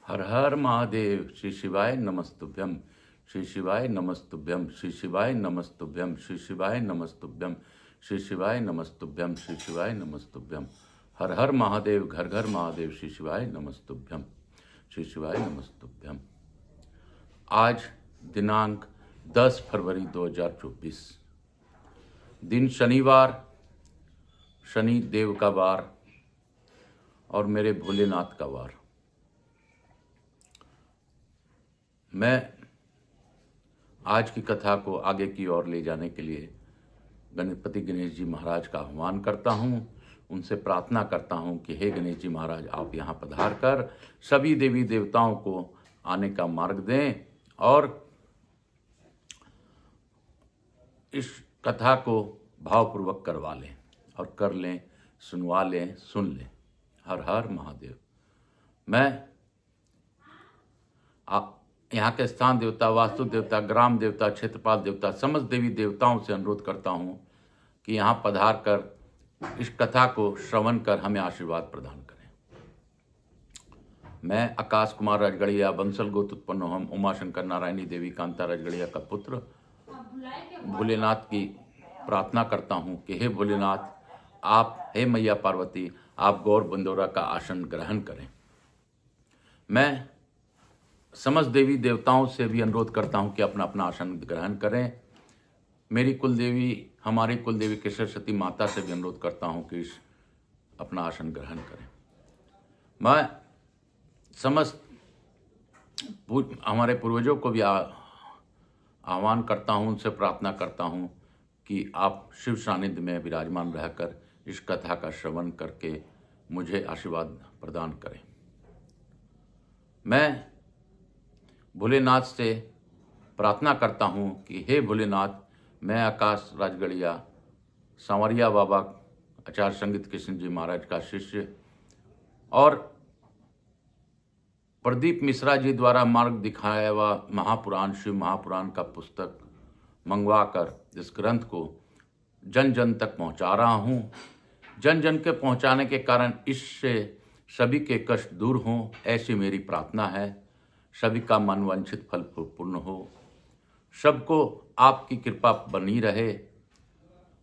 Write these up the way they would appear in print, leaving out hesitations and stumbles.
हर हर महादेव। श्री शिवाय नमस्तुभ्यम। श्री शिवाय नमस्तुभ्यम। श्री शिवाय नमस्तुभ्यम। श्री शिवाय नमस्तुभ्यम। श्री शिवाय नमस्तुभ्यम। श्री शिवाय नमस्तुभ्यम। हर हर महादेव। घर घर महादेव। श्री शिवाय नमस्तुभ्यम। श्री शिवाय नमस्तुभ्यम। आज दिनांक 10 फरवरी 2024, दिन शनिवार, शनि देव का वार और मेरे भोलेनाथ का वार। मैं आज की कथा को आगे की ओर ले जाने के लिए गणपति गणेश जी महाराज का आह्वान करता हूँ। उनसे प्रार्थना करता हूँ कि हे गणेश जी महाराज, आप यहाँ पधार कर सभी देवी देवताओं को आने का मार्ग दें और इस कथा को भावपूर्वक करवा लें और कर लें, सुनवा लें, सुन लें। हर हर महादेव। मैं यहाँ के स्थान देवता, वास्तु देवता, ग्राम देवता, क्षेत्रपाल देवता, समस्त देवी देवताओं से अनुरोध करता हूँ कि यहाँ पधार कर इस कथा को श्रवण कर हमें आशीर्वाद प्रदान करें। मैं आकाश कुमार राजगढ़िया, बंसल गोत उत्पन्न हम, उमाशंकर नारायणी देवी कांता राजगढ़िया का पुत्र, भोलेनाथ की प्रार्थना करता हूँ कि हे भोलेनाथ, आप, हे मैया पार्वती, आप गौर बंदोरा का आसन ग्रहण करें। मैं समस्त देवी देवताओं से भी अनुरोध करता हूं कि अपना अपना आसन ग्रहण करें। मेरी कुलदेवी, हमारी कुलदेवी केशर सती माता से भी अनुरोध करता हूं कि अपना आसन ग्रहण करें। मैं समस्त हमारे पूर्वजों को भी आह्वान करता हूं, उनसे प्रार्थना करता हूं कि आप शिव सानिध्य में विराजमान रहकर इस कथा का श्रवण करके मुझे आशीर्वाद प्रदान करें। मैं भोलेनाथ से प्रार्थना करता हूँ कि हे भोलेनाथ, मैं आकाश राजगढ़िया, सांवरिया बाबा आचार्य संगीत कृष्ण जी महाराज का शिष्य और प्रदीप मिश्रा जी द्वारा मार्ग दिखाया हुआ महापुराण, शिव महापुराण का पुस्तक मंगवाकर इस ग्रंथ को जन जन तक पहुँचा रहा हूँ। जन जन के पहुँचाने के कारण इससे सभी के कष्ट दूर हों, ऐसी मेरी प्रार्थना है। सभी का मनवांछित फल पूर्ण हो, सबको आपकी कृपा बनी रहे।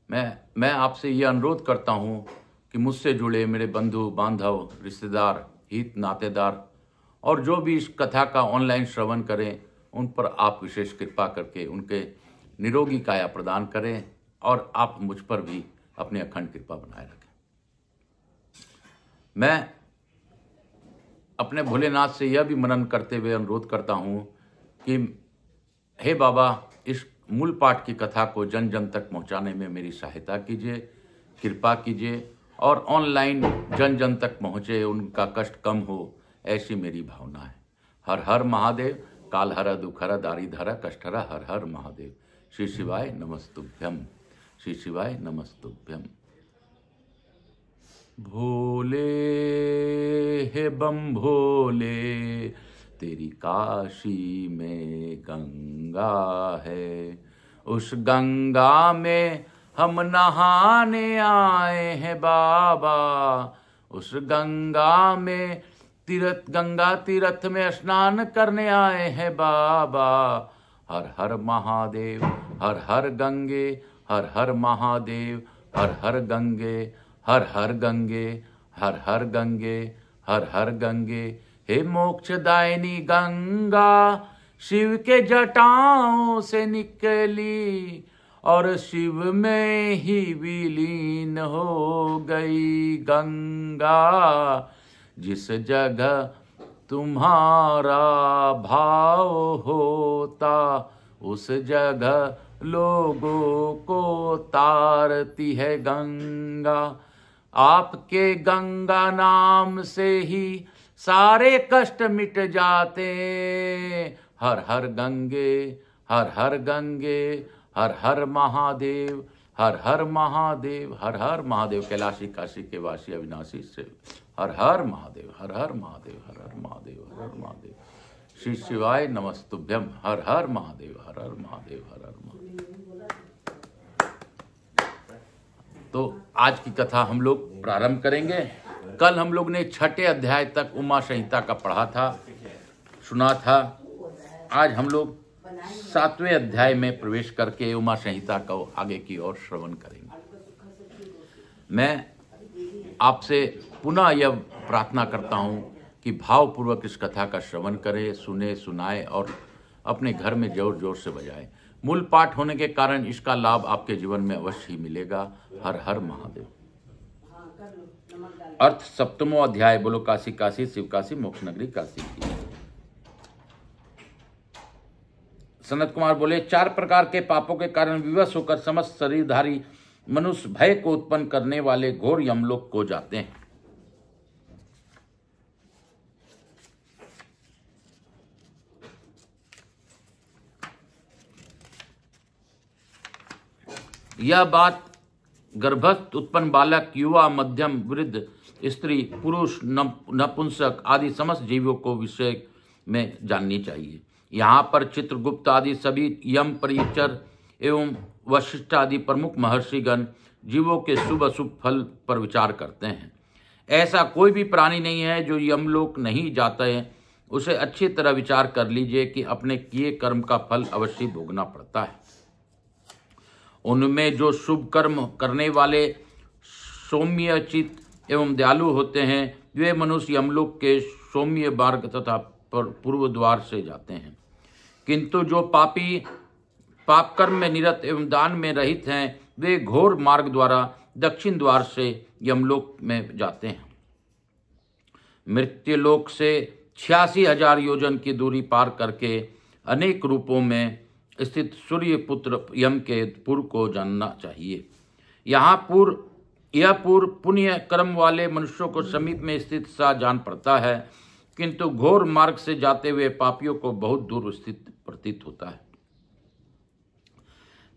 मैं आपसे ये अनुरोध करता हूँ कि मुझसे जुड़े मेरे बंधु बांधव, रिश्तेदार, हित नातेदार और जो भी इस कथा का ऑनलाइन श्रवण करें, उन पर आप विशेष कृपा करके उनके निरोगी काया प्रदान करें और आप मुझ पर भी अपनी अखंड कृपा बनाए रखें। मैं अपने भोलेनाथ से यह भी मनन करते हुए अनुरोध करता हूँ कि हे बाबा, इस मूल पाठ की कथा को जन जन तक पहुँचाने में मेरी सहायता कीजिए, कृपा कीजिए और ऑनलाइन जन जन तक पहुँचे, उनका कष्ट कम हो, ऐसी मेरी भावना है। हर हर महादेव। काल हर दुख हर दारी धर कष्ट हर। हर हर महादेव। श्री शिवाय नमस्तुभ्यम। श्री शिवाय नमस्तुभ्यम। भोले हे बम भोले, तेरी काशी में गंगा है, उस गंगा में हम नहाने आए हैं बाबा। उस गंगा में गंगा तीर्थ में स्नान करने आए हैं बाबा। हर हर महादेव। हर हर गंगे। हर हर महादेव। हर हर गंगे। हर हर गंगे। हर हर गंगे। हर हर गंगे। हे मोक्षदायिनी गंगा, शिव के जटाओं से निकली और शिव में ही विलीन हो गई गंगा। जिस जगह तुम्हारा भाव होता, उस जगह लोगों को तारती है गंगा। आपके गंगा नाम से ही सारे कष्ट मिट जाते। हर हर गंगे। हर हर गंगे। हर हर महादेव। हर हर महादेव। हर हर महादेव। कैलाशी काशी के वासी अविनाशी से हर हर महादेव। हर हर महादेव। हर हर महादेव। हर हर महादेव। श्री शिवाय नमस्तुभ्यम। हर हर महादेव। हर हर महादेव। हर हर महादेव। तो आज की कथा हम लोग प्रारंभ करेंगे। कल हम लोग ने 6ठे अध्याय तक उमा संहिता का पढ़ा था। सुना था। आज हम लोग 7वें अध्याय में प्रवेश करके उमा संहिता को आगे की ओर श्रवण करेंगे। मैं आपसे पुनः यह प्रार्थना करता हूँ कि भावपूर्वक इस कथा का श्रवण करें, सुने, सुनाए और अपने घर में जोर जोर से बजाएं। मूल पाठ होने के कारण इसका लाभ आपके जीवन में अवश्य ही मिलेगा। हर हर महादेव। अर्थ 7वां अध्याय। बोलो काशी काशी शिव काशी मोक्ष नगरी काशी की। सनत कुमार बोले, 4 प्रकार के पापों के कारण विवश होकर समस्त शरीरधारी मनुष्य भय को उत्पन्न करने वाले घोर यमलोक को जाते हैं। यह बात गर्भस्थ उत्पन्न बालक, युवा, मध्यम, वृद्ध, स्त्री, पुरुष, नपुंसक आदि समस्त जीवों को विषय में जाननी चाहिए। यहाँ पर चित्रगुप्त आदि सभी यम, परिचर एवं वशिष्ठ आदि प्रमुख महर्षिगण जीवों के शुभ अशुभ फल पर विचार करते हैं। ऐसा कोई भी प्राणी नहीं है जो यमलोक नहीं जाता है। उसे अच्छी तरह विचार कर लीजिए कि अपने किए कर्म का फल अवश्य भोगना पड़ता है। उनमें जो शुभ कर्म करने वाले सौम्यचित एवं दयालु होते हैं, वे मनुष्य यमलोक के सौम्य मार्ग तथा पूर्व द्वार से जाते हैं। किंतु जो पापी पाप कर्म में निरत एवं दान में रहित हैं, वे घोर मार्ग द्वारा दक्षिण द्वार से यमलोक में जाते हैं। मृत्युलोक से 86,000 योजन की दूरी पार करके अनेक रूपों में स्थित सूर्य पुत्र यम के पुर को जानना चाहिए। यह पूर्व पुण्य कर्म वाले मनुष्यों को समीप में स्थित सा जान पड़ता है, किंतु घोर मार्ग से जाते हुए पापियों को बहुत दूर स्थित प्रतीत होता है।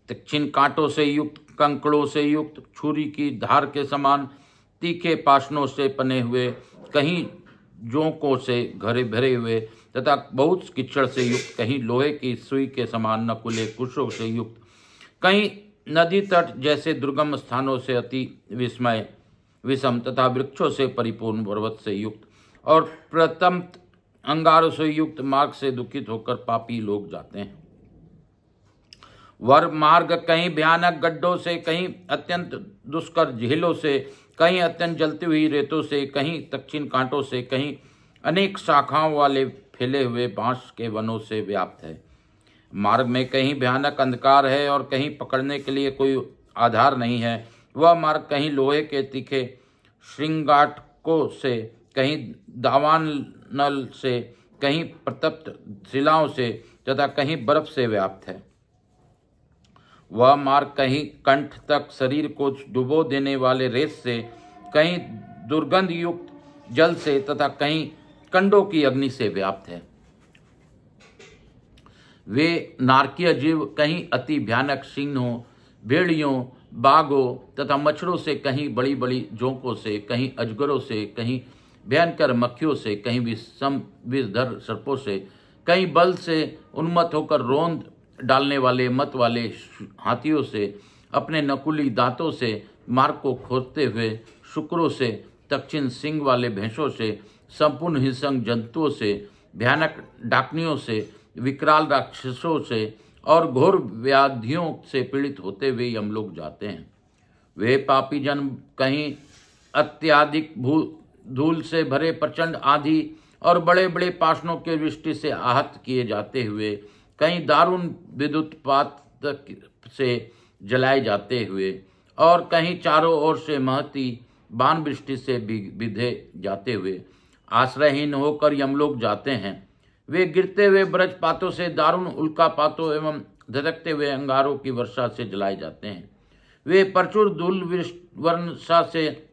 तीक्ष्ण कांटों से युक्त, कंकड़ों से युक्त, छुरी की धार के समान तीखे पाशनों से बने हुए, कहीं जोंकों से भरे हुए तथा बहुत कीचड़ से युक्त, कहीं लोहे की सुई के समान नकुले कुशों से युक्त, कहीं नदी तट जैसे दुर्गम स्थानों से अति विषम तथा वृक्षों से परिपूर्ण पर्वत से युक्त और प्रथम अंगारों से युक्त मार्ग से दुखित होकर पापी लोग जाते हैं। वर मार्ग कहीं भयानक गड्ढों से, कहीं अत्यंत दुष्कर झीलों से, कहीं अत्यंत जलती हुई रेतों से, कहीं तीक्ष्ण कांटों से, कहीं अनेक शाखाओं वाले फैले हुए बांस के वनों से व्याप्त है। मार्ग में कहीं भयानक अंधकार है और कहीं पकड़ने के लिए कोई आधार नहीं है। वह मार्ग कहीं लोहे के तीखे श्रृंगाटकों से, कहीं दावानल से, कहीं प्रतप्त शिलाओं से तथा कहीं बर्फ से व्याप्त है। वह मार्ग कहीं कंठ तक शरीर को डुबो देने वाले रेत से, कहीं दुर्गंध युक्त जल से तथा कहीं कंडों की अग्नि से व्याप्त है। वे नारकीय जीव कहीं अति भयानक सिंहों, भेड़ियों, बाघों तथा मच्छरों से, कहीं बड़ी बड़ी जोंकों से, कहीं अजगरों से, कहीं भयंकर मक्खियों से, कहीं विषधर सर्पों से, कहीं बल से उन्मत्त होकर रोंद डालने वाले मत वाले हाथियों से, अपने नकुली दांतों से मार्ग को खोदते हुए शुक्रों से, तीक्ष्ण सिंग वाले भैंसों से, संपूर्ण हिंसक जंतुओं से, भयानक डाकनियों से, विकराल राक्षसों से और घोर व्याधियों से पीड़ित होते हुए यमलोक जाते हैं। वे पापी जन कहीं अत्याधिक धूल से भरे प्रचंड आंधी और बड़े बड़े पाशनों के वृष्टि से आहत किए जाते हुए, कहीं दारुण विद्युतपात से जलाए जाते हुए और कहीं चारों ओर से महती बाण वृष्टि से विधे जाते हुए आश्रयहीन होकर यमलोक जाते हैं। वे गिरते हुए ब्रजपातों से, दारुण उल्कापातों एवं धधकते हुए अंगारों की वर्षा से जलाए जाते हैं। वे प्रचुर धूल वर्षा से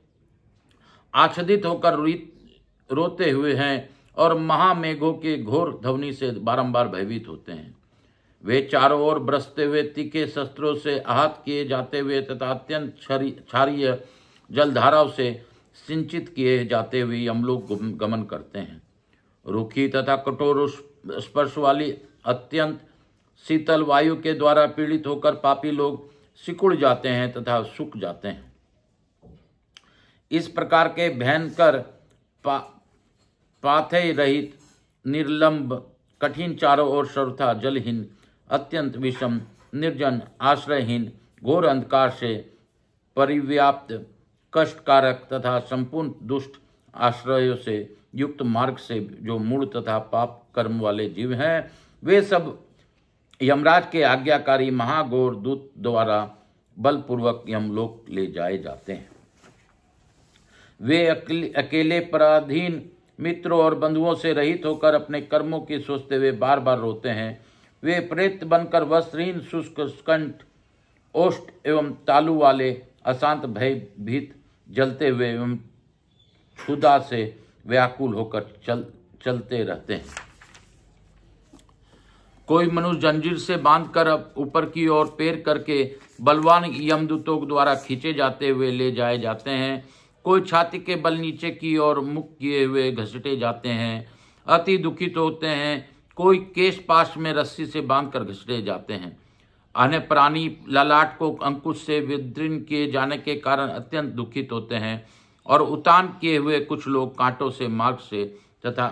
आच्छादित होकर रोते हुए हैं और महामेघों के घोर ध्वनि से बारंबार भयभीत होते हैं। वे चारों ओर बरसते हुए तीखे शस्त्रों से आहत किए जाते हुए तथा अत्यंत क्षारीय जलधाराओं से सिंचित किए जाते हुए यमलोक गमन करते हैं। रूखी तथा कठोर स्पर्श वाली अत्यंत शीतल वायु के द्वारा पीड़ित होकर पापी लोग सिकुड़ जाते हैं तथा सूख जाते हैं। इस प्रकार के भयंकर पाथे रहित निर्लंब, कठिन, चारों ओर सर्वथा जलहीन, अत्यंत विषम, निर्जन, आश्रयहीन, घोर अंधकार से परिव्याप्त, कष्टकारक तथा संपूर्ण दुष्ट आश्रयों से युक्त मार्ग से जो मूढ़ तथा पाप कर्म वाले जीव हैं, वे सब यमराज के आज्ञाकारी महाघोर दूत द्वारा बलपूर्वक यमलोक ले जाए जाते हैं। वे अकेले पराधीन मित्रों और बंधुओं से रहित होकर अपने कर्मों की सोचते हुए बार बार रोते हैं। वे प्रेत बनकर वस्त्रहीन, शुष्क, कंठ, ओष्ठ एवं तालु वाले, अशांत, भयभीत, जलते हुए एवं क्षुधा से व्याकुल होकर चलते रहते हैं। कोई मनुष्य जंजीर से बांधकर ऊपर की ओर पैर करके बलवान यमदूतों द्वारा खींचे जाते हुए ले जाए जाते हैं। कोई छाती के बल नीचे की ओर मुख किए हुए घसीटे जाते हैं, अति दुखित होते हैं। कोई केश पाश में रस्सी से बांधकर घसीटे जाते हैं। अन्य प्राणी ललाट को अंकुश से विदीर्ण किए जाने के कारण अत्यंत दुखित होते हैं और उतान किए हुए कुछ लोग कांटों से मार्ग से तथा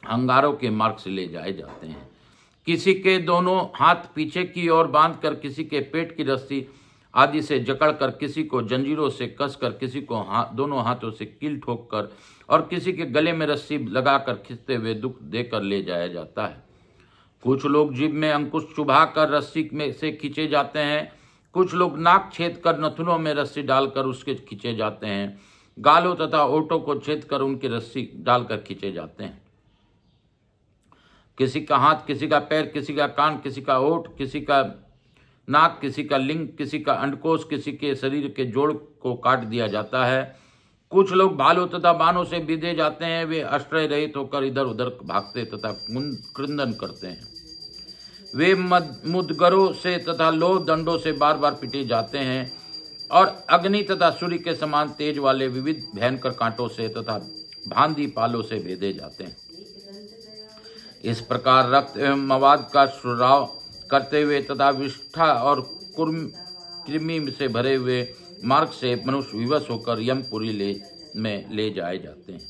अंगारों के मार्ग से ले जाए जाते हैं। किसी के दोनों हाथ पीछे की ओर बांधकर, किसी के पेट की रस्सी आदि से जकड़कर, किसी को जंजीरों से कसकर, किसी को दोनों हाथों से कील ठोककर और किसी के गले में रस्सी लगाकर खींचते हुए दुख देकर ले जाया जाता है। कुछ लोग जीभ में अंकुश चुभाकर रस्सी में से खींचे जाते हैं। कुछ लोग नाक छेद कर नथुनों में रस्सी डालकर उसके खींचे जाते हैं। गालों तथा ओठों को छेद कर उनकी रस्सी डालकर खींचे जाते हैं। किसी का हाथ, किसी का पैर, किसी का कान, किसी का ओठ, किसी का नाक, किसी का लिंग, किसी का अंडकोश, किसी के शरीर के जोड़ को काट दिया जाता है। कुछ लोग भालों तथा बाणों से बीधे जाते हैं। वे आश्रय रहित होकर इधर उधर भागते तथा क्रंदन करते हैं। वे मुदगरों से तथा लोह दंडों से बार बार पीटे जाते हैं और अग्नि तथा सूर्य के समान तेज वाले विविध भयंकर कांटों से तथा भांदी पालों से भेदे जाते हैं। इस प्रकार रक्त एवं मवाद का स्राव करते हुए तथा विष्ठा और कृमि से भरे हुए मार्ग से मनुष्य विवश होकर यमपुरी में ले जाए जाते हैं।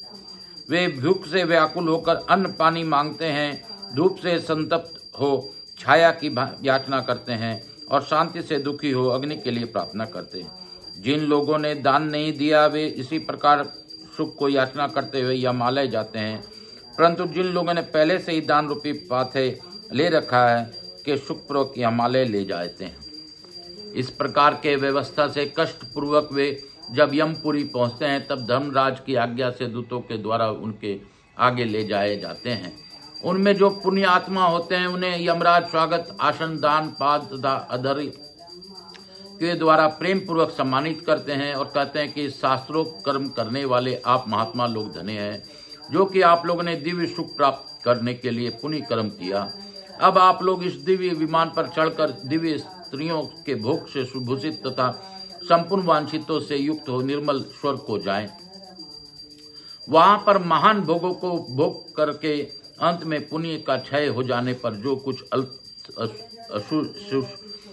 वे भूख से व्याकुल होकर अन्न पानी मांगते हैं, धूप से संतप्त हो छाया की याचना करते हैं और शांति से दुखी हो अग्नि के लिए प्रार्थना करते हैं। जिन लोगों ने दान नहीं दिया वे इसी प्रकार सुख को याचना करते हुए यमालय जाते हैं, परंतु जिन लोगों ने पहले से ही दान रूपी पाथे ले रखा है के सुखपूर्वक यमालय ले जाते हैं। इस प्रकार के व्यवस्था से कष्ट पूर्वक वे जब यमपुरी पहुंचते हैं तब धर्मराज की आज्ञा से दूतों के द्वारा उनके आगे ले जाए जाते हैं। उनमें जो पुण्य आत्मा होते हैं उन्हें यमराज स्वागत, आसन, दान, पाद तथा अधर के द्वारा प्रेम पूर्वक सम्मानित करते हैं और कहते हैं कि शास्त्रोक्त कर्म करने वाले आप महात्मा लोग धन्य हैं, जो कि आप लोगों ने दिव्य सुख प्राप्त करने के लिए पुण्य कर्म किया। अब आप लोग इस दिव्य विमान पर चढ़कर दिव्य स्त्रियों के भोग से सुभूषित तथा संपूर्ण वांछितों से युक्त हो निर्मल स्वर्ग को जाएं। वहां पर महान भोगों को भोग करके अंत में पुण्य का क्षय हो जाने पर जो कुछ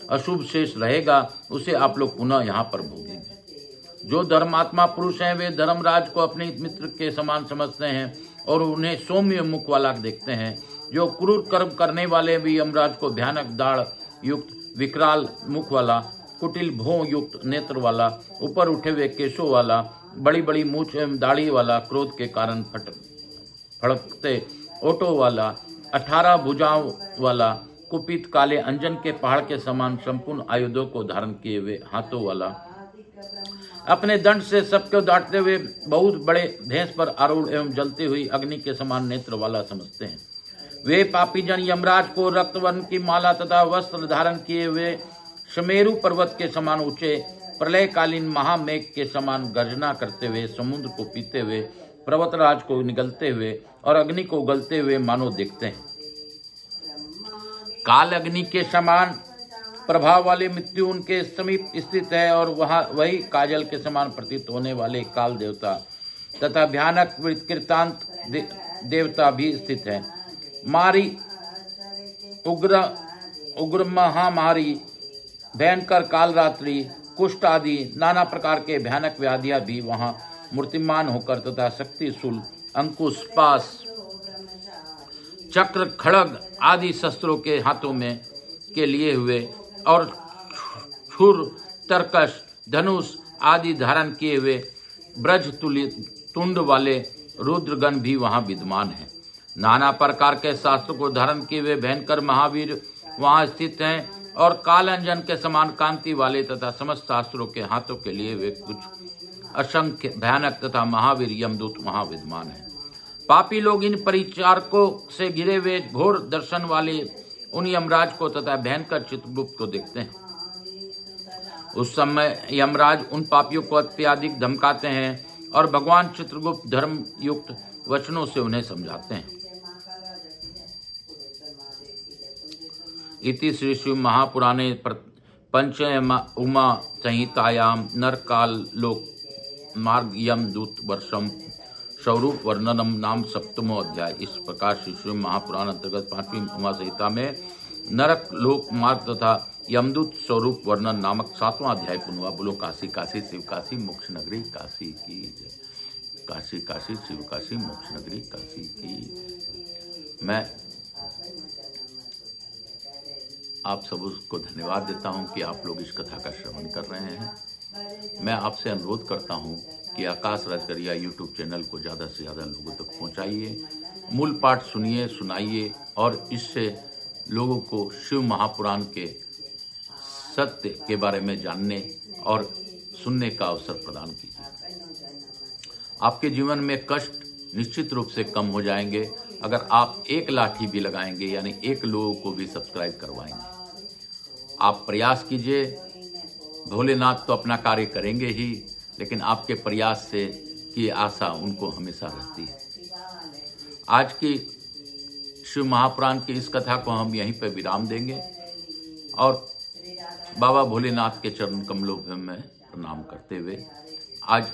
अशुभ शेष रहेगा उसे आप लोग पुनः यहाँ पर भोगेंगे। जो धर्मात्मा पुरुष हैं वे धर्मराज को अपने मित्र के समान समझते हैं और उन्हें सौम्य मुख वाला देखते हैं। जो क्रूर कर्म करने वाले भी यमराज को भयानक दाढ़ युक्त, विकराल मुख वाला, कुटिल भों युक्त नेत्र वाला, ऊपर उठे हुए केशों वाला, बड़ी बड़ी मूछ एवं दाढ़ी वाला, क्रोध के कारण फड़कते ओटों वाला, 18 भुजाओं वाला, कुपित काले अंजन के पहाड़ के समान संपूर्ण आयुधों को धारण किए हुए हाथों वाला, अपने दंड से सबको डांटते हुए बहुत बड़े भैंस पर आरूढ़ एवं जलती हुई अग्नि के समान नेत्र वाला समझते हैं। वे पापी जन यमराज को रक्तवर्ण की माला तथा वस्त्र धारण किए हुए सुमेरु पर्वत के समान ऊंचे, प्रलयकालीन महामेघ के समान गर्जना करते हुए, समुद्र को पीते हुए, पर्वतराज को निगलते हुए और अग्नि को उगलते हुए मानो देखते हैं। काल अग्नि के समान प्रभाव वाले मृत्यु उनके समीप स्थित है और वही काजल के समान प्रतीत होने वाले काल देवता तथा भयानक विकृतांत देवता भी स्थित है। मारी, उग्र महामारी, भयंकर कालरात्रि, कुष्ठ आदि नाना प्रकार के भयानक व्याधियां भी वहां मूर्तिमान होकर तथा शक्तिशूल अंकुश, पास, चक्र, खड़ग आदि शस्त्रों के हाथों में के लिए हुए और छुर, तरकश, धनुष आदि धारण किए हुए ब्रज तुल्य तुंड वाले रुद्रगण भी वहां विद्यमान हैं। नाना प्रकार के शास्त्रों को धारण किए हुए भयंकर महावीर वहां स्थित हैं और कालंजन के समान कांति वाले तथा समस्त शास्त्रों के हाथों के लिए वे कुछ असंख्य भयानक तथा महावीर यमदूत वहां विद्यमान हैं। पापी लोग इन परिचारकों से घिरे हुए घोर दर्शन वाले उन यमराज को तथा भयंकर चित्रगुप्त को देखते हैं। उस समय यमराज उन पापियों को अत्यधिक धमकाते हैं और भगवान चित्रगुप्त धर्म युक्त वचनों से उन्हें समझाते हैं। इति श्री शिव महापुराणे पंच उमा संहितायां नरकाल लोक मार्ग यमदूत वर्षम स्वरूप वर्णनम नाम 7वां अध्याय। इस प्रकार श्री शिव महापुराण अंतर्गत 5वीं उमा संहिता में नरक लोक मार्ग तथा यमदूत स्वरूप वर्णन नामक 7वां अध्याय पूर्ण हुआ। बोलो काशी काशी शिव काशी मोक्ष नगरी काशी की जय। काशी काशी शिव काशी मोक्ष नगरी काशी की। मैं आप सब उसको धन्यवाद देता हूं कि आप लोग इस कथा का श्रवण कर रहे हैं। मैं आपसे अनुरोध करता हूं कि आकाश राजगढ़िया यूट्यूब चैनल को ज़्यादा से ज़्यादा लोगों तक पहुंचाइए, मूल पाठ सुनिए, सुनाइए और इससे लोगों को शिव महापुराण के सत्य के बारे में जानने और सुनने का अवसर प्रदान कीजिए। आपके जीवन में कष्ट निश्चित रूप से कम हो जाएंगे अगर आप एक लाठी भी लगाएंगे, यानी एक लोगों को भी सब्सक्राइब करवाएंगे। आप प्रयास कीजिए, भोलेनाथ तो अपना कार्य करेंगे ही, लेकिन आपके प्रयास से की आशा उनको हमेशा रहती है। आज की शिव महापुराण की इस कथा को हम यहीं पर विराम देंगे और बाबा भोलेनाथ के चरण कमलों में प्रणाम करते हुए आज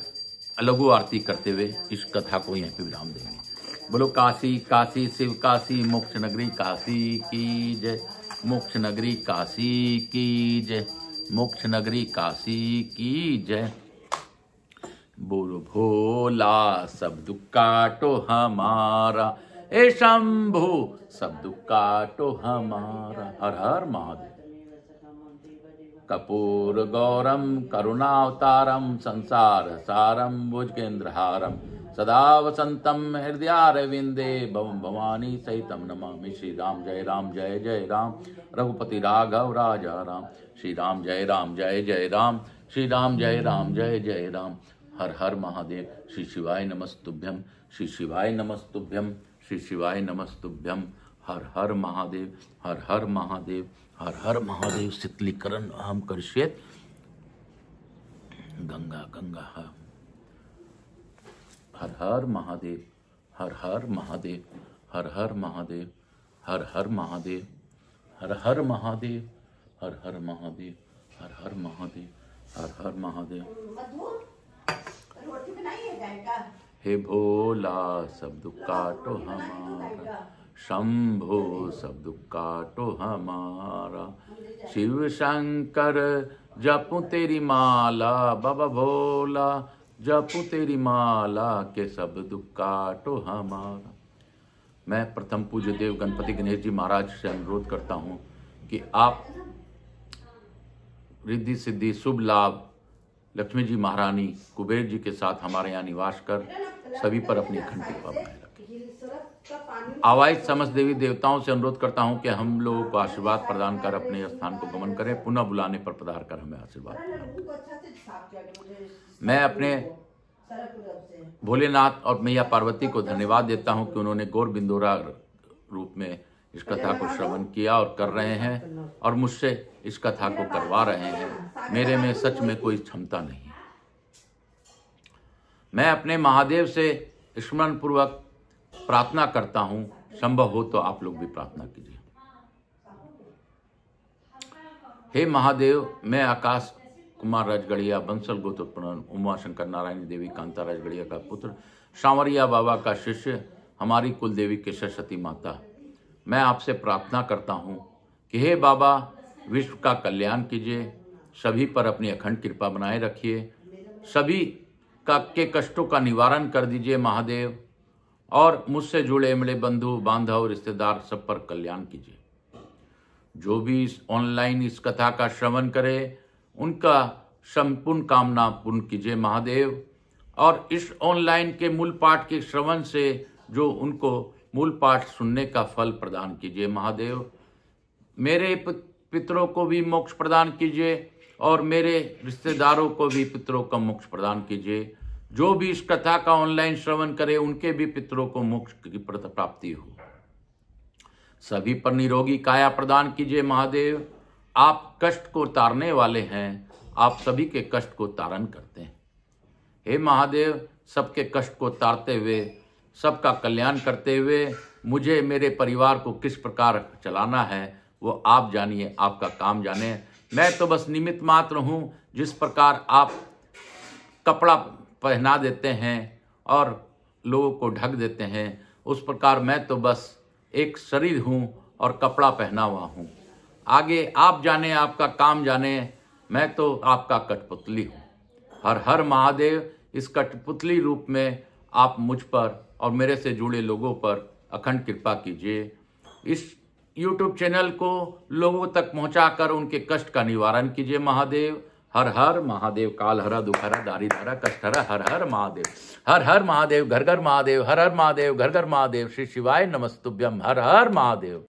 लघु आरती करते हुए इस कथा को यहीं पर विराम देंगे। बोलो काशी काशी शिव काशी मोक्ष नगरी काशी की जय। मोक्ष नगरी काशी की जय। मोक्ष नगरी काशी की जय। बोलो भोला सब दुख काटो हमारा, ए शंभु सब दुख काटो हमारा। हर हर महादेव। कपूर गौरम करुणावतारम संसार सारम भुजगेंद्रहारम सदा वसंतम हृदयारविंदे भवम भवानी सहितम नमामि। श्री राम जय राम जय जय राम रघुपति राघव राजा राम। श्री राम जय जय राम। श्री राम जय जय राम। हर हर महादेव। श्री शिवाय नमस्तुभ्यम। श्री शिवाय नमस्तुभ्यम। श्री शिवाय नमस्तुभ्यम। हर हर महादेव। हर हर महादेव। हर हर महादेव। शीतलीकरण अहम करिष्येत्। गंगा गंगा हर हर महादेव। हर हर महादेव। हर हर महादेव। हर हर महादेव। हर हर महादेव। हर हर महादेव। हर हर महादेव। हर हर महादेव। हे भोला सब दुख काटो हमारा, शंभो सब दुख काटो हमारा। शिव शंकर जपूं तेरी माला, बाबा भोला जपूं तेरी माला के सब दुख काटो हमारा। मैं प्रथम पूज्य देव गणपति गणेश जी महाराज से अनुरोध करता हूं कि आप रिद्धि सिद्धि शुभ लाभ लक्ष्मी जी महारानी कुबेर जी के साथ हमारे यहाँ निवास कर सभी पर अपनी अखंड कृपा बनाए रखें। आवाज समस्त देवी देवताओं से अनुरोध करता हूं कि हम लोगों को आशीर्वाद प्रदान कर अपने स्थान को गमन करें, पुनः बुलाने पर पधार कर हमें आशीर्वाद प्रदान करें। मैं अपने भोलेनाथ और मैया पार्वती को धन्यवाद देता हूं कि उन्होंने गौर बिंदोरा रूप में इस कथा को श्रवण किया और कर रहे हैं और मुझसे इस कथा को करवा रहे हैं। मेरे में सच में कोई क्षमता नहीं है। मैं अपने महादेव से स्मरण पूर्वक प्रार्थना करता हूं, संभव हो तो आप लोग भी प्रार्थना कीजिए। हे महादेव, मैं आकाश कुमार राजगढ़िया बंसल गोत्रोत्पन्न उमा शंकर नारायणी देवी कांता राजगढ़िया का पुत्र, सांवरिया बाबा का शिष्य, हमारी कुल देवी के सरस्वती माता, मैं आपसे प्रार्थना करता हूं कि हे बाबा विश्व का कल्याण कीजिए, सभी पर अपनी अखंड कृपा बनाए रखिए, सभी के कष्टों का निवारण कर दीजिए महादेव। और मुझसे जुड़े मेरे बंधु बांधव रिश्तेदार सब पर कल्याण कीजिए। जो भी इस ऑनलाइन इस कथा का श्रवण करे उनका संपूर्ण कामना पूर्ण कीजिए महादेव। और इस ऑनलाइन के मूल पाठ के श्रवण से जो उनको मूल पाठ सुनने का फल प्रदान कीजिए महादेव। मेरे पितरों को भी मोक्ष प्रदान कीजिए और मेरे रिश्तेदारों को भी पितरों का मोक्ष प्रदान कीजिए। जो भी इस कथा का ऑनलाइन श्रवण करे उनके भी पितरों को मोक्ष की प्राप्ति हो। सभी पर निरोगी काया प्रदान कीजिए महादेव। आप कष्ट को तारने वाले हैं, आप सभी के कष्ट को तारण करते हैं। हे महादेव, सबके कष्ट को तारते हुए सबका कल्याण करते हुए मुझे मेरे परिवार को किस प्रकार चलाना है वो आप जानिए, आपका काम जाने। मैं तो बस निमित्त मात्र हूँ। जिस प्रकार आप कपड़ा पहना देते हैं और लोगों को ढक देते हैं, उस प्रकार मैं तो बस एक शरीर हूँ और कपड़ा पहना हुआ हूँ। आगे आप जाने, आपका काम जाने। मैं तो आपका कठपुतली हूँ। हर हर महादेव। इस कठपुतली रूप में आप मुझ पर और मेरे से जुड़े लोगों पर अखंड कृपा कीजिए। इस YouTube चैनल को लोगों तक पहुंचाकर उनके कष्ट का निवारण कीजिए महादेव। हर हर महादेव। काल हरा, दुख हरा, दारिद्र हरा, कष्ट हरा। हर हर महादेव। हर हर महादेव। घर घर महादेव। हर हर महादेव। घर घर महादेव। श्री शिवाय नमस्तुभ्यम। हर हर महादेव।